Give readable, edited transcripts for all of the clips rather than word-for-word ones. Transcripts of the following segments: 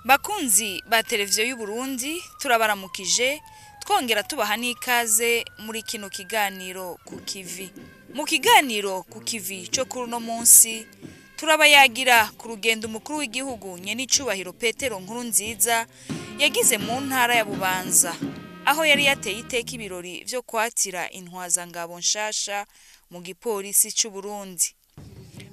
Bakunzi ba televiziyo y'u Burundi turabaramukije twongera tubaha n'ikaze muri kino kiganiro ku kivi. Mu kiganiro ku kivi cyo kuri uno munsi turabayagira ku rugendo umukuru w'igihugu nyenicubahiro Petero Nkurunziza yagize mu ntara ya Bubanza aho yari yateye iteka ibirori byo kwatira intwazangabo nshasha mu gipolisi cy'u Burundi.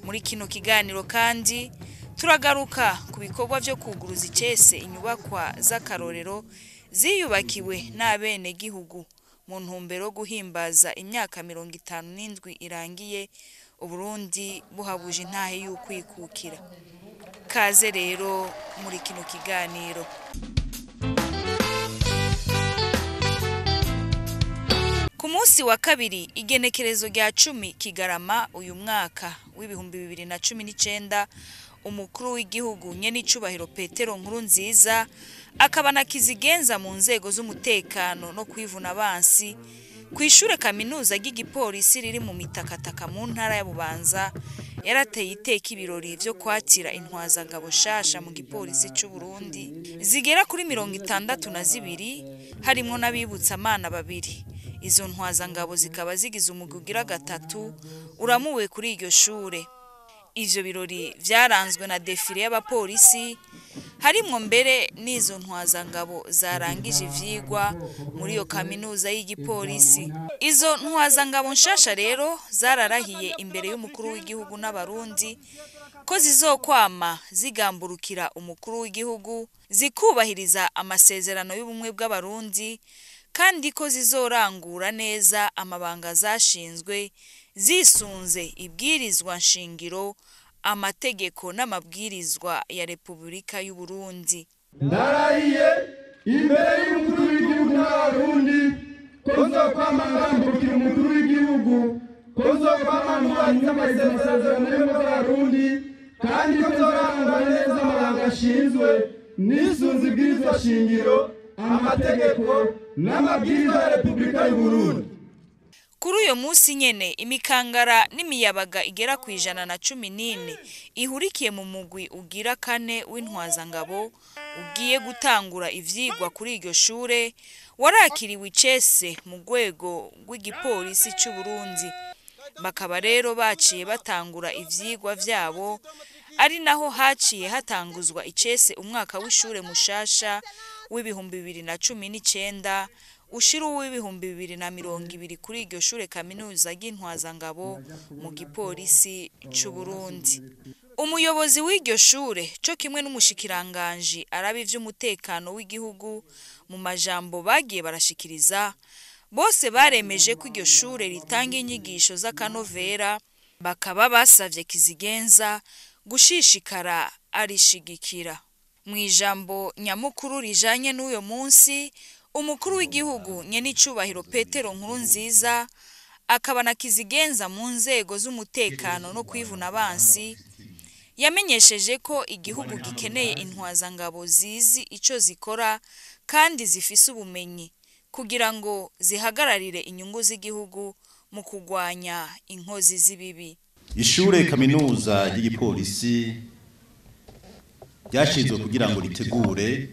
Muri kino kiganiro kandi turagaruka ku bikorwa byo kuguruza icese inyubakwa z'akarorero ziyubakiwe n'abene gihugu mu ntumbero guhimbaza imyaka 57 irangiye Uburundi buhabuje intahe y'ukwikukira. Kaze rero muri kino kiganiro. Ku munsi wa kabiri igenekerezo rya 10 Kigarama uyu mwaka w'ibihumbi 2019 umukuru w'igihugu nyenicubahiro Petero Nkurunziza akaba nakizigenza mu nzego z'umutekano no kwivuna abansi ku Ishure Kaminuza ry'igipolisi riri mu mitakataka mu ntara ya Bubanza yarateye iteka ibirori byo kwatira intwazangabo shasha mu gipolisi cy'u Burundi zigera kuri 62 harimo n'abibutsa amana babiri. Izo ntwazangabo zikaba zigize umugwi ugira gatatu uramuwe kuri iryo shure. Ivyo birori vyaranzwe na defile y'abapolisi harimwo mbere n'izo ntwazangabo zarangije ivyigwa muri iyo kaminuza y'igipolisi. Izo ntwazangabo nshasha rero zararahiye imbere y'umukuru w'igihugu n'abarundi ko zizokwama zigamburukira umukuru w'igihugu zikubahiriza amasezerano y'ubumwe bw'abarundi kandi ko zizorangura neza amabanga zashinzwe zisunze ibwirizwa nshingiro amategeko n'amabwirizwa ya Repubulika y'u Burundi. Ndarahiye imbere y'umukuru w'igihugu n'abarundi ko nzokwamangambukira umukuru w'igihugu ko nzokwamanguranya amasezerano y'abarundi kandi ko nzorangura neza amabanga ashinzwe nisunze ibwirizwa shingiro amategeko n'amabwirizwa ya Repubulika y'u Burundi. Kuri uyo munsi nyene imikangara n'imiyabaga igera ku 114 ihurikiye mu mugwi ugira kane w'intwazangabo ugiye gutangura ivyigwa kuri iryo shure warakiriwe icese mu rwego rw'igipolisi cy'u Burundi. Bakaba rero baciye batangura ivyigwa vyabo ari naho haciye hatanguzwa icese umwaka w'ishure mushasha w'ibihumbi 2019 ushira w'ibihumbi 2020 kuri iryo shure kaminuza ry'intwazangabo mu gipolisi cy'u Burundi. Umuyobozi w'iryo shure cyo kimwe n'umushikiranganje arabi vy'umutekano w'igihugu mu majambo bagiye barashikiriza bose baremeje ko iryo shure ritanga inyigisho z'akanovera bakaba basavye kizigenza gushishikara arishigikira. Mu ijambo nyamukuru rijanye n'uyo munsi umukuru w'igihugu nyenicubahiro Petero Nkurunziza akaba nakizigenza mu nzego z'umutekano no kwivuna abansi yamenyesheje ko igihugu gikeneye intwazangabo zizi ico zikora kandi zifise ubumenyi kugira ngo zihagararire inyungu z'igihugu mu kugwanya inkozi z'ibibi. Ishure Kaminuza ry'igipolisi ryashizwe kugira ngo ritegure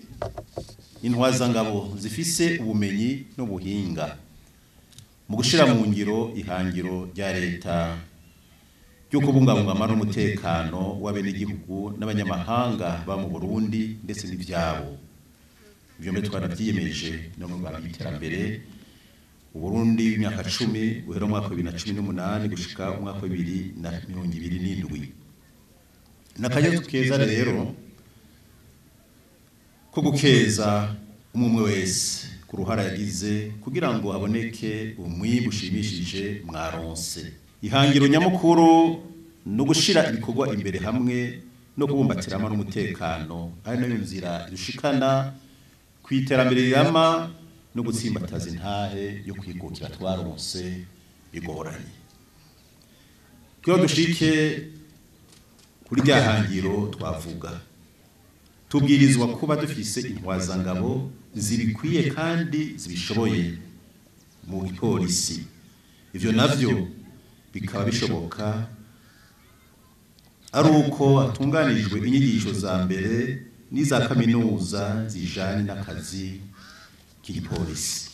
intwazangabo zifise ubumenyi n'ubuhinga mu gushira mu ngiro ihangiro rya leta ryo kubungabunga amahoro n'umutekano w'abenegihugu n'abanyamahanga ba mu Burundi ndetse n'ivyabo. Ivyo mbere twanavyiyemeje no mu Rwanda iterambere Uburundi w'imyaka 10 guhera mu mwaka wa 2018 gushika mu mwaka wa 2027. Nakaje tukeza rero ko gukeza umwe wese ku ruhara yagize kugira ngo haboneke umwimbu ushimishije mwaronse. Ihangiro nyamukuru no gushira ibikorwa imbere hamwe no kubumbatira amahoro n'umutekano ari nayo nzira dushikana kwiterambere rirama no gutsimbataza intahe yo kwikukira twaronse bigoranye. Kyo dushike kuri rya hangiro twavuga tubwirizwa kuba dufise intwazangabo zibikwiye kandi zibishoboye mu gipolisi. Ivyo navyo bikaba bishoboka ari uko hatunganijwe inyigisho za mbere n'iza kaminuza zijanye n'akazi k'igipolisi.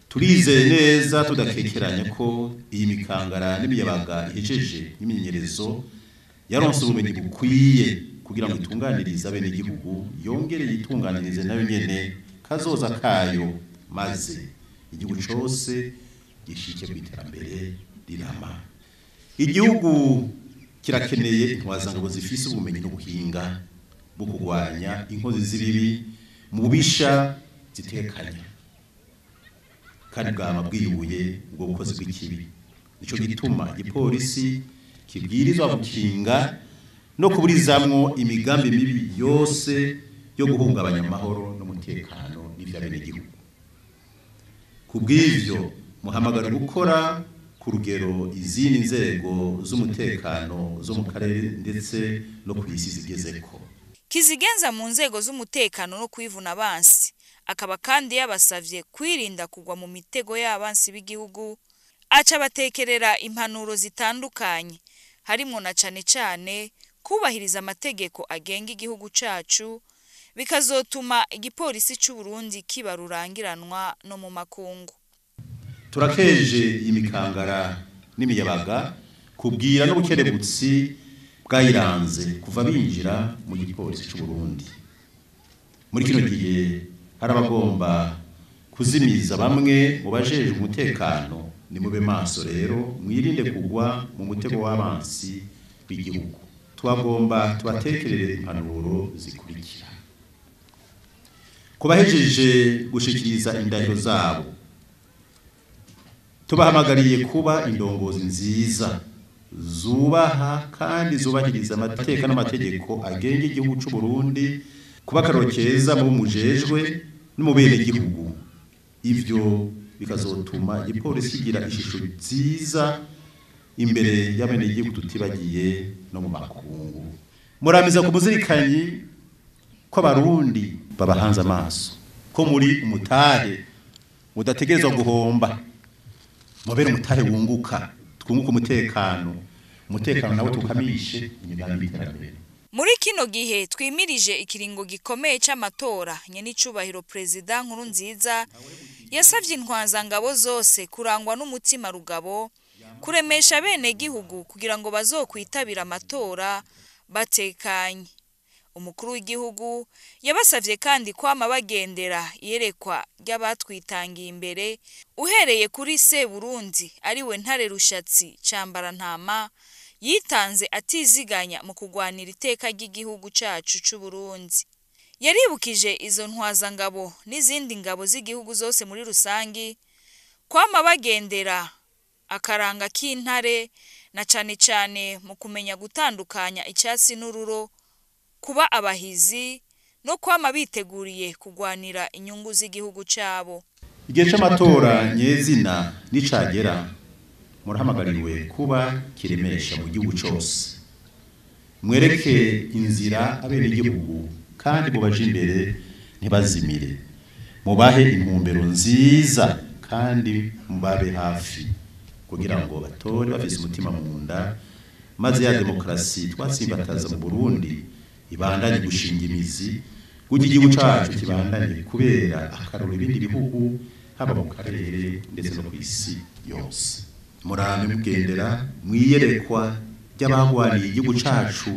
Turizeye neza tudakekeranya ko iyi mikangara n'imiyabaga ihejeje n'imyimenyerezo yaronse ubumenyi bukwiye kugira ngo itunganirize abenegihugu, yongere yitunganirize nayo nyene kazoza kayo, maze igihugu cose gishike ku iterambere rirama. Igihugu kirakeneye intwazangabo zifise ubumenyi n'ubuhinga bwo kurwanya inkozi z'ibibi mu bubisha zitekanye kandi bwama bwibuye ubwo bukozi bw'ikibi. Nico gituma igipolisi kibwirizwa gukinga no kuburizamwo imigambi mibi yose yo guhungabanya amahoro n'umutekano n'ivy'abenegihugu. Kubw'ivyo muhamagara gukora ku rugero izindi nzego z'umutekano zo mu karere ndetse no kw'isi zigezeko. Kizigenza mu nzego z'umutekano no kwivuna abansi, akaba kandi yabasavye kwirinda kugwa mu mitego y'abansi b'igihugu, aca batekerera impanuro zitandukanye harimo na cane kubahiriza amategeko agenga igihugu cacu, bikazotuma igipolisi c'u Burundi kiba rurangiranwa no mu makungu. Turakeje imikangara n'imiyabaga kubwira n'ubukerebutsi bwayiranze kuva binjira mu gipolisi c'u Burundi. Muri kino gihe hari abagomba kuzimiza bamwe mu bajejwe umutekano, ni mube maso rero mwirinde kugwa mu mutego w'abansi b'igihugu. Twagomba tubatekerere impanuro zikurikira. Kubahejeje gushikiriza indahiro zabo, tubahamagariye kuba indongozi nziza zubaha kandi zubahiriza amateka n'amategeko agenga igihugu c'u Burundi, kuba akarorero keza mu mujejwe no mu bene gihugu. Ivyo bikazotuma igipolisi kigira ishusho nziza imbere y'abene gihugu tutibagiye no mu makungu. Muramiza ku muzirikanyi ko abarundi babahanze amaso ko muri umutahe mudategerezwa guhomba, mubere umutahe wunguka, twunguka umutekano nawe tukamishe imigambi y'iterambere. Muri kino gihe twimirije ikiringo gikomeye c'amatora, nyenicubahiro Perezida Nkurunziza yasavye intwazangabo zose kurangwa n'umutima rugabo, kuremesha bene gihugu kugira ngo bazokwitabira amatora batekanye. Umukuru w'igihugu yabasavye kandi kwama bagendera iyerekwa ry'abatwitangiye imbere, uhereye kuri se Burundi ariwe Ntare Rushatsi Cambarantama, yitanze atiziganya mu kugwanira iteka ry'igihugu cacu c'u Burundi. Yaribukije izo ntwazangabo n'izindi ngabo z'igihugu zose muri rusangi kwama bagendera akaranga k'intare, na cane mu kumenya gutandukanya icyatsi n'ururo, kuba abahizi no kwama biteguriye kugwanira inyungu z'igihugu cabo. Igihe c'amatora nyezina nicagera, murahamagariwe kuba kiremesha mu gihugu cose. Mwereke inzira abene igihugu kandi mubaje imbere ntibazimire. Mubahe intumbero nziza kandi mubabe hafi kugira ngo batore bafise umutima mu nda, maze ya demokrasi twatsimbataza mu Burundi ibandanye gushinga imizi, kugira igihugu cacu kibandanye kubera akaroro ibindi bihugu haba mu karere ndetse no kw'isi yose. Murame mugendera mwiyerekwa ry'abagwaniye igihugu cacu,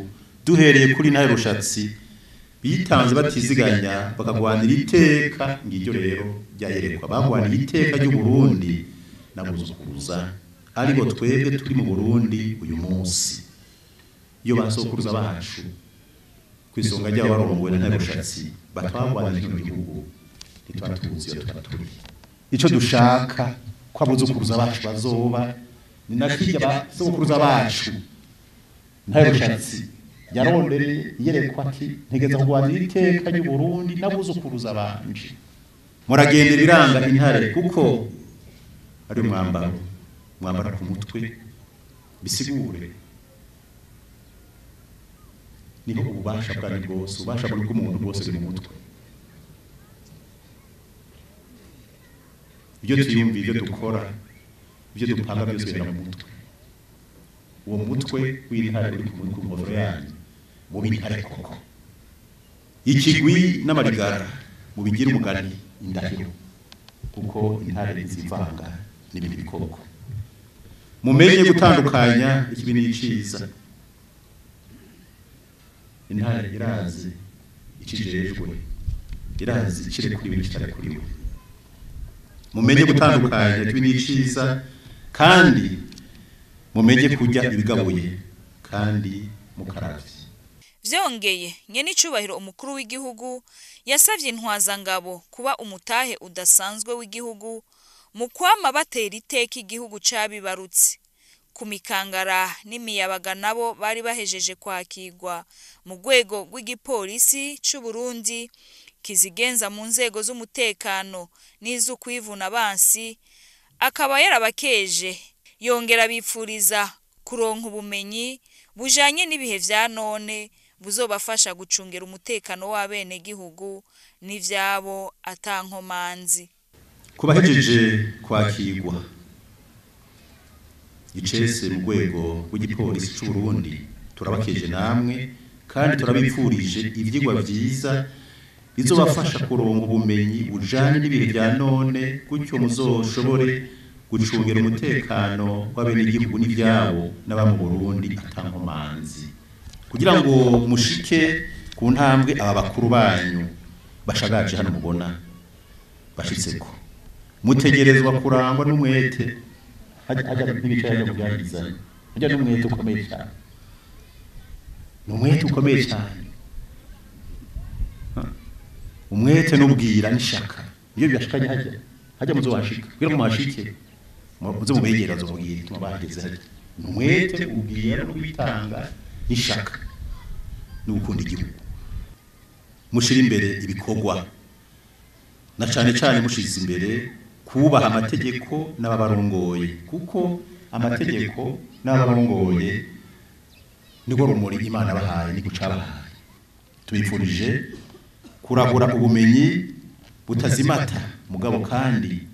duhereye kuri Ntare Rushatsi bitanze batiziganya bakagwanira iteka. Ngiryo rero ryayerekwa bagwaniye iteka ry'u Burundi nabuzukuruza, aribo twebwe turi mu Burundi uyu munsi. Iyo basokuruza bacu kwisonga ry'abo barongowe na Ntare Rushatsi batwagwanira kino gihugu, ntitwatuzi iyo twaturi. Ico dushaka ko abuzukuruza bacu bazoba ni nakirya basokuruza bacu. Ntare Rushatsi yarondere yerekwa ati ntegeza kugwanira iteka ry'u Burundi nabuzukuruza banje. Muragendera iranga intare kuko ari mwambara ku mutwe, bisigure niho ububasha bwari bwose, ububasha bw'umuntu bwose buri mu mutwe. Ibyo tuyumva, ibyo dukora, ibyo dupanga byose biri mu mutwe. Uwo mutwe w'intare uri ku ngofero yanyu mubi intare koko. ikigwi n'amarigara mu bigira umugani indahiro kuko intare zivanga n'ibindi bikoko mumenye gutandukanya ikibi n'iciza intare irazi ikijejwe irazi ikire kuri ibintu kitari kuri we mumenye gutandukanya ikibi n'iciza kandi mumenye kujya ibigabuye kandi mukaravye. Vyongeye nyene icubahiro umukuru w'igihugu yasavye intwazangabo kuba umutahe udasanzwe w'igihugu mu kwama batera iteka igihugu cabibarutse. Ku mikangara n'imiyabaga nabo bari bahejeje kwakirwa mu rwego rw'igipolisi c'u Burundi kizigenza mu nzego z'umutekano n'iz'ukwivuna abansi, akaba yarabakeje yongera bipfuriza kuronka ubumenyi bujanye n'ibihe vya none buzobafasha gucungera umutekano w'abene gihugu n'ivyabo atankomanzi. Kubahejeje kwakirwa icese mu rwego rw'igipolisi c'u Burundi turabakeje namwe kandi turabipfurije ivyigwa vyiza bizobafasha kuronka ubumenyi bujanye n'ibihe vya none gutyo muzoshobore gucungera umutekano w'abene gihugu n'ivyabo n'aba mu Burundi atankomanzi kugira ngo mushike ku ntambwe aba bakuru banyu bashagaje hano mubona bashitseko mutegerezwa kurangwa n'umwete hajya ntibicaye mu byagizanye hajya n'umwete ukomeye cyane n'umwete ukomeye cyane umwete n'ubwira n'ishaka iyo byashikanye hajya muzo washika kugira ngo mwashike muzo mubegera zo mubwira tuma bahageze hajya n'umwete ubwira no kwitanga n'ishaka n'ukunda igihugu mushira imbere ibikorwa na cyane mushize imbere kubaha amategeko n'ababarongoye kuko amategeko n'ababarongoye niko rumuri Imana bahaye ni gucabahaye. Tubifurije kurahura ubumenyi butazimata mugabo kandi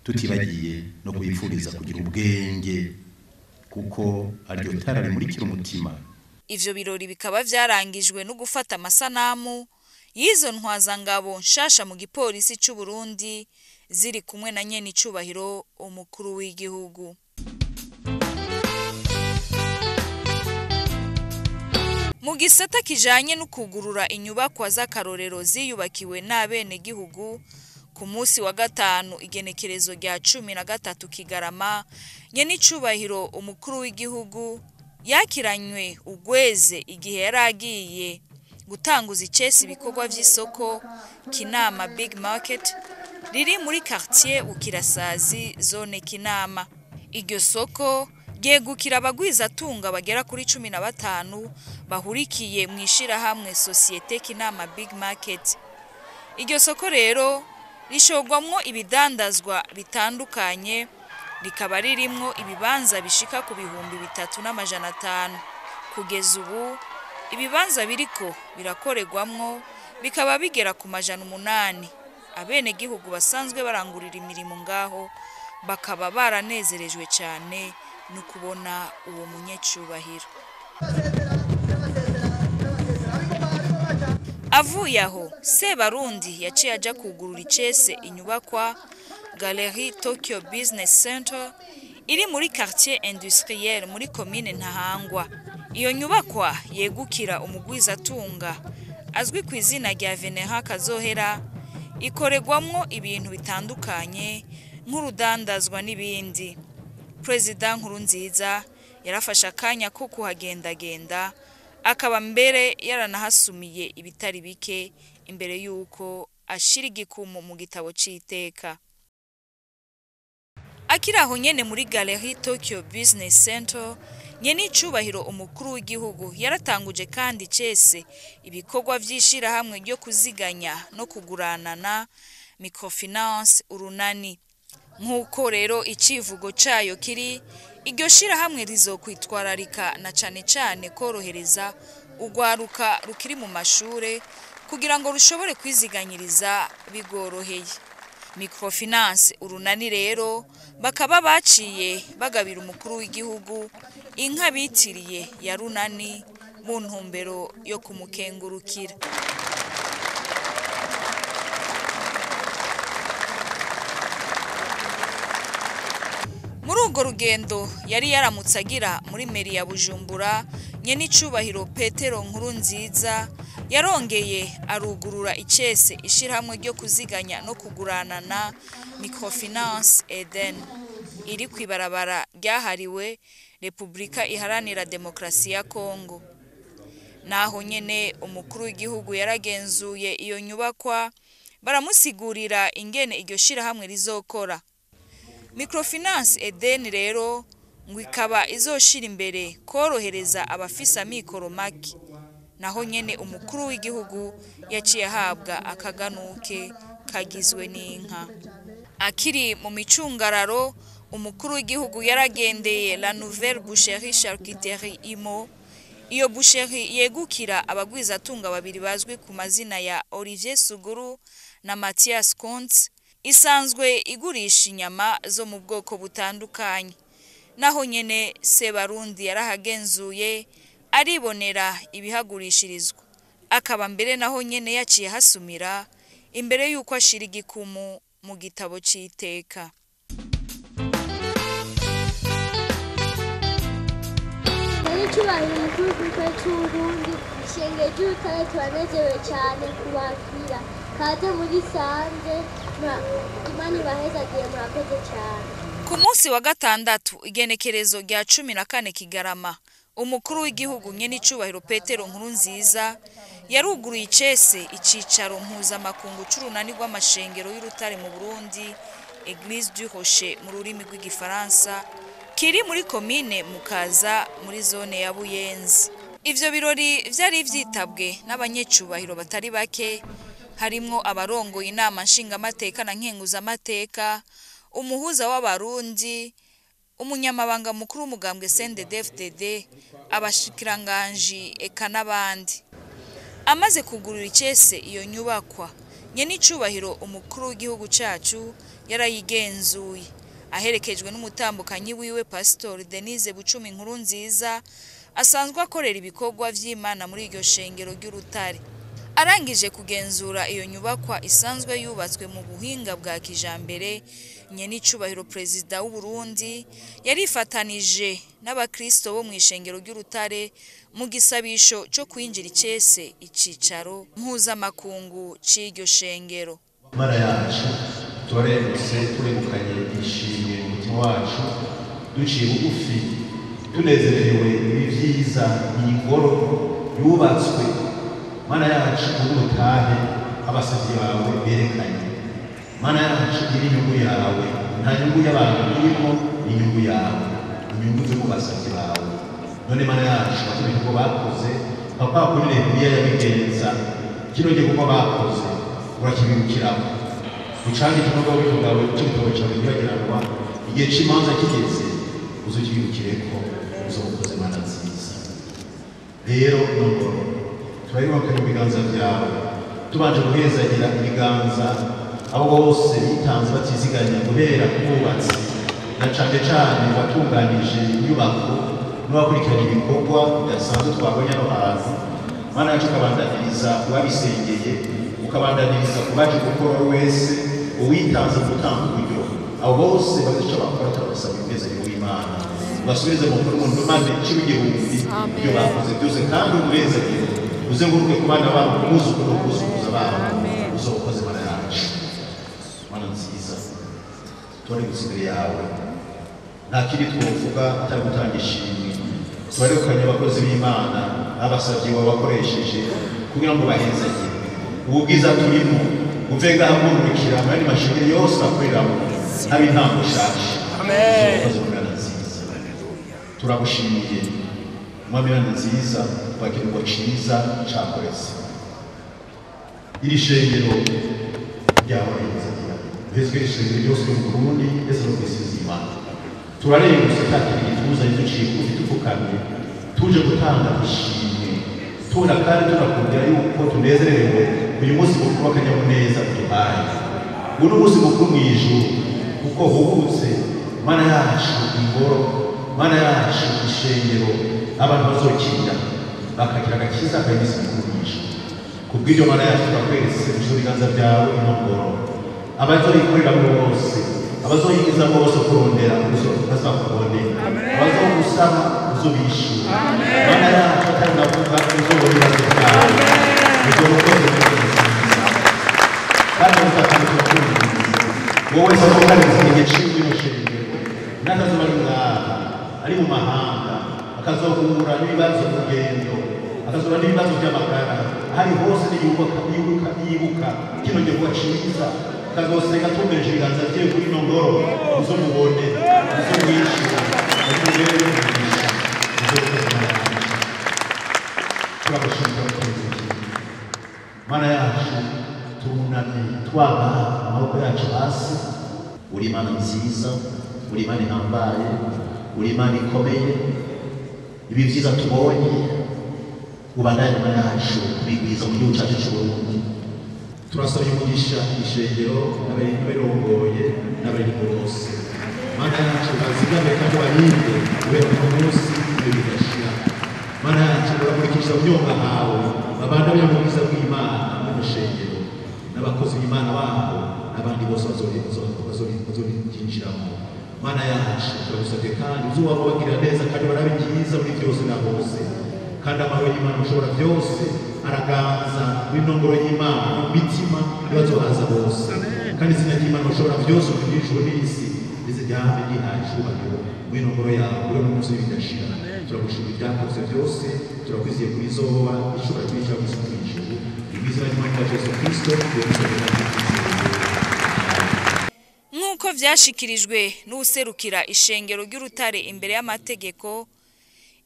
tutibagiye no kubifuriza kugira ubwenge kuko aryo tara rimurikira umutima. Ivyo birori bikaba vyarangijwe no gufata amasanamu y'izo ntwazangabo nshasha mu gipolisi c'u Burundi ziri kumwe na nyene icubahiro umukuru w'igihugu. Mu gisata kijanye no kugurura inyubakwa z'akarorero ziyubakiwe n'abene gihugu ku munsi wa gatanu igenekerezo rya 13 Kigarama, nyene icubahiro umukuru w'igihugu yakiranywe ugweze igihe yaragiye gutanguza icesi ibikorwa vy'isoko Kinama Big Market riri muri quartier Ukirasazi zone Kinama. Iryo soko ryegukira abagwiza tunga bagera kuri 15 bahurikiye mu ishirahamwe Societe Kinama Big Market. Iryo soko rero rishogwamwo ibidandazwa bitandukanye, rikaba ririmwo ibibanza bishika ku 3,500. Kugeza ubu ibibanza biriko birakoregwamwo bikaba bigera ku 800. Abene gihugu basanzwe barangurira imirimo ngaho bakaba baranezerejwe cyane no kubona uwo munyecubahiro. Avuye aho Sebarundi yaciye aja kugurura icese inyubakwa Galerie Tokyo Business Center iri muri quartier industriel muri commune Ntahangwa. Iyo nyubakwa yegukira umugwiza tunga azwi ku izina rya Venera Kazohera, ikoregwamwo ibintu bitandukanye nk'urudandazwa n'ibindi. President Nkurunziza yarafasha akanya ko kuhagendagenda, akaba mbere yaranahasumiye ibitari bike imbere yuko ashira igikumu mu gitabo c'iteka. Akiraho nyene muri Galerie Tokyo Business Center, nyene icubahiro umukuru w'igihugu yaratanguje kandi cese ibikorwa vy'ishira hamwe ryo kuziganya no kuguranana microfinance urunani. Nkuko rero icivugo cayo kiri, iryo shira hamwe rizokwitwararika na cane korohereza ugwaruka rukiri mu mashure kugira ngo rushobore kwiziganyiriza bigoroheye. Microfinance urunani rero bakaba baciye bagabira umukuru w'igihugu inka bitiriye ya runani mu ntumbero yo kumukengurukira. urwo rugendo yari yaramutse agira muri meri ya Bujumbura, nyenicubahiro Petero Nkurunziza yarongeye arugurura icese ishirahamwe ryo kuziganya no kuguranana Microfinance Eden iri kwibarabara ryahariwe Republika Iharanira Demokrasi ya Kongo. Naho nyene umukuru w'igihugu yaragenzuye iyo nyubakwa, baramusigurira ingene iryo shirahamwe rizokora. Microfinance Eden rero ngo ikaba izoshira imbere korohereza abafisa amikoro make. Naho nyene umukuru w'igihugu yaciye ahabwa akaganuke kagizwe n'inka. Akiri mu micungararo, umukuru w'igihugu yaragendeye la nouvelle boucherie charcuterie Imo. Iyo boucherie yegukira abagwizatunga babiri bazwi ku mazina ya Olivier Suguru na Mathias Kuntz, isanzwe igurisha inyama zo mu bwoko butandukanye. Naho nyene Sebarundi yarahagenzuye aribonera ibihagurishirizwa, akaba mbere naho nyene yaciye hasumira imbere yuko ashira igikumu mu gitabo c'iteka. Cyubahiro umukuru w'igihugu cy'Uburundi, ishengero ry'Urutare turanezerewe cyane kubakira. Kaze muri sanze, Imana ibahezagiye, murakoze cyane. Ku munsi wa gatandatu igenekerezo rya 14 Kigarama, umukuru w'igihugu nyenicubahiro Petero Nkurunziza yaruguruye icese icicaro mpuzamakungu c'urunani rw'amashengero y'Urutare mu Burundi, Église du Rocher mu rurimi rw'igifaransa, kiri muri komine Mukaza muri zone ya Buyenzi. Ivyo birori vyari vyitabwe n'abanyecubahiro batari bake, harimwo abarongoye inama nshingamateka na nkenguzamateka, umuhuza w'abarundi, umunyamabanga mukuru w'umugambwe CNDD-FDD, abashikiranganji eka n'abandi. Amaze kugurura icese iyo nyubakwa, nyenicubahiro umukuru w'igihugu cacu yarayigenzuye, aherekejwe n'umutambukanyi wiwe Pastor Denise Bucumi Nkurunziza, asanzwe akorera ibikorwa vy'Imana muri iryo shengero ry'Urutare. Arangije kugenzura iyo nyubakwa isanzwe yubatswe mu buhinga bwa kijambere, nyenicubahiro Perezida w'u Burundi yarifatanije n'abakristo bo mu ishengero ry'Urutare mu gisabisho cyo kwinjira icese icicaro mpuzamakungu c'iryo shengero. Mara yacu turarengutse turegukanye ishimwe mu mutima wacu, duciye bugufi tunezerewe ibivyiza iyi ngoro yubatswe. Mana yacu ubutahe abasavyi bawe berekanye. Mana yacu iri inyungu yawe, nta nyungu y'abantu irimo, inyungu yawe, inyungu zo mu basavyi bawe. None Mana yacu batubwira ko bakoze papa kuri Nehemiya yabigenza, kino gikorwa bakoze urakibirukiramo. Ucanga ikikorwa w'ibitabo cy'ibitabo cyawe biragiranwa, igihe c'imanza kigeze uzukibirukireko, uzokoze Mana nziza. Rero nongoro turayibakanye mu biganza byawe, tubanje guhezagira ibiganza abo bose bitanze batiziganya kubera kububatsi, na cane cane batunganije inyubako n'abakurikirana ibikorwa bidasanzwe twabonye no hantu. Mana yacu ukabandaniriza uwabisengeye, ukabandaniriza kubaje gukora wese, uwitanze gutanga uburyo. Abo bose bazica bakora turabasaba impezero w'Imana, basubize mu kuri umuntu maze c'ibigihumbi ibyo bakoze byose, kandi umurezagire uzenguruke ku bana babo, umwuzukuru n'umwuzukuruza babo, uzokoze Mana yacu. Mana nziza, turi gusimbere yawe, nta kindi twovuga atari gutanga ishimwe. Tubarekanye abakozi b'Imana n'abasavyi wabakoresheje kugira ngo bahezagire ubu bwiza turimo, uve ngaha mwurukira muri mashengero yose bakoreramo, habe intango shaje. Mana nziza, turagushimiye Mwami Mana nziza, twakirwa ciza cakorese iri shengero ryawe nziza, hezwe ishengero ryose mu Burundi ese no kwizima. Turarengutse takiri gituza izuciye kufi tufukamye, tuje gutanga ishimwe, tuna kandi turakubwira yuko tunezerewe uyu munsi mukuru w'akanyamuneza uduhaye. Uno munsi mukuru mw'ijuru kuko hubutse Mana yacu ingoro, Mana yacu ishengero abantu bazokira bakagira agakiza kageze mu mw'ijuru. Kubw'iryo Mana yacu turakwese mu biganza byawe inongoro, abazoyikorera bose abazoyigiza bose kurondera bazakubone abazogusaba uzobishura mana yacu atari navuga uzobona byawe uzokoze kandi uzakamenya wowe uzakariza igihe cy'ibintu n'akazuba ari ngaha ari mu mahanga akazohura n'ibibazo mu rugendo akazuba n'ibibazo by'amagara hari hose yibuka kino gihugu cyiza akazosenga atumeje ibiganza bye kuri ino ngoro uzomubone uzomwishyura uzomubere umugisha turagushimira mana yacu turunamye twaba amaboko yacu hasi uri Imana nziza uri Imana ihambaye uri Imana ikomeye ibi byiza tubonye ubandanye Imana yacu kubigwiza mu gihugu cyacu cy'Uburundi turasaba umugisha ishengero n'abarongoye n'abari bose mana yacu bazigame kandi barinde kubera uno munsi bidashira mana yacu uramurikisha ubunyobwa hawe babandanye mu bwiza bw'Imana n'umushengero n'abakozi b'Imana babo n'abandi bose bazobyinjiramo mana yacu turagusabye kandi uzuba bagira neza kandi barabyiza muri byose na hose kandi amahoro y'Imana ushobora byose araganza w'intongoro y'Imana mu mitima y'abazohaza bose kandi izina ry'Imana ushobora byose mu by'ijuru n'isi rizijyame gihaye icyubahiro w'intongoro yawe uri mu munsi bidashira turagushimira ibyakoze byose turakwizeye kuri zoba ishobora kwica gusa mu ijuru ibizina ry'Imana ya Yesu Kristo nk'uko vyashikirijwe n'userukira ishengero ry'Urutare imbere y'amategeko.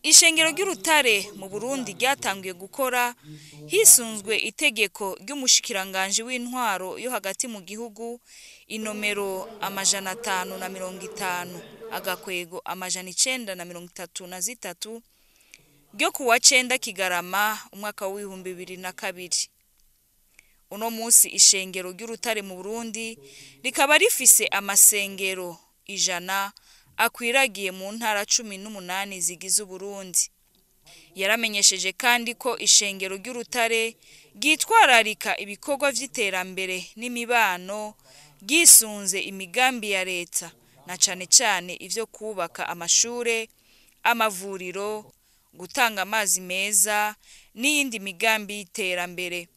Ishengero ry'Urutare mu Burundi ryatangiye gukora hisunzwe itegeko ry'umushikiranganje w'intwaro yo hagati mu gihugu inomero 550 agakwego 933 ryo kuwa 9 Kigarama umwaka wa 2022. Uno munsi ishengero ry'Urutare mu Burundi rikaba rifise amasengero 100 akwiragiye mu ntara 18 zigize Uburundi. Yaramenyesheje kandi ko ishengero ry'Urutare ryitwararika ibikorwa vy'iterambere n'imibano gisunze imigambi ya leta na cane ivyo kubaka amashure, amavuriro, gutanga amazi meza n'iyindi migambi y'iterambere.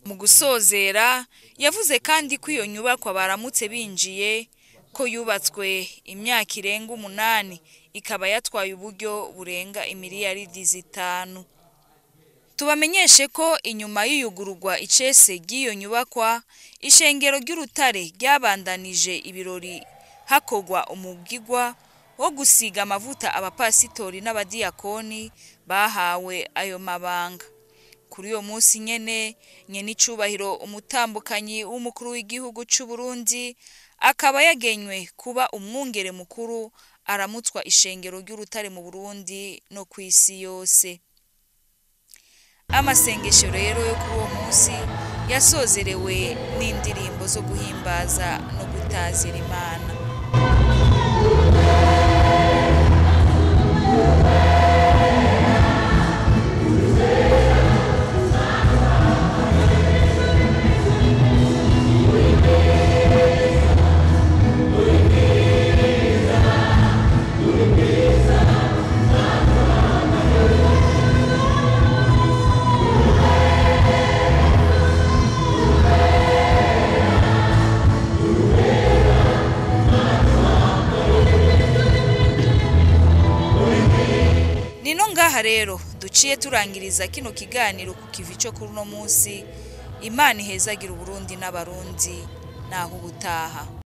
Mu gusozera yavuze kandi ko iyo nyubakwa baramutse binjiye ko yubatswe imyaka irenga 8 ikaba yatwaye uburyo burenga imiliyaridi 5. Tubamenyeshe ko inyuma y'iyugururwa icese ry'iyo nyubakwa ishengero ry'Urutare ryabandanije ibirori hakogwa umugigwa wo gusiga amavuta abapasitori n'abadiyakoni bahawe ayo mabanga. Kuri uyo munsi nyene icubahiro umutambukanyi w'umukuru w'igihugu cy'u Burundi akaba yagenywe kuba umwungere mukuru aramutswa ishengero ry'Urutare mu Burundi no kwisi yose. Amasengesho rero yo kuri uwo munsi yasozerewe n'indirimbo zo guhimbaza no gutazira Imana. Ngaha rero duciye turangiriza kino kiganiro ku kivi cyo kuri no munsi. Imana ihezagira Uburundi n'abarundi naho ubutaha.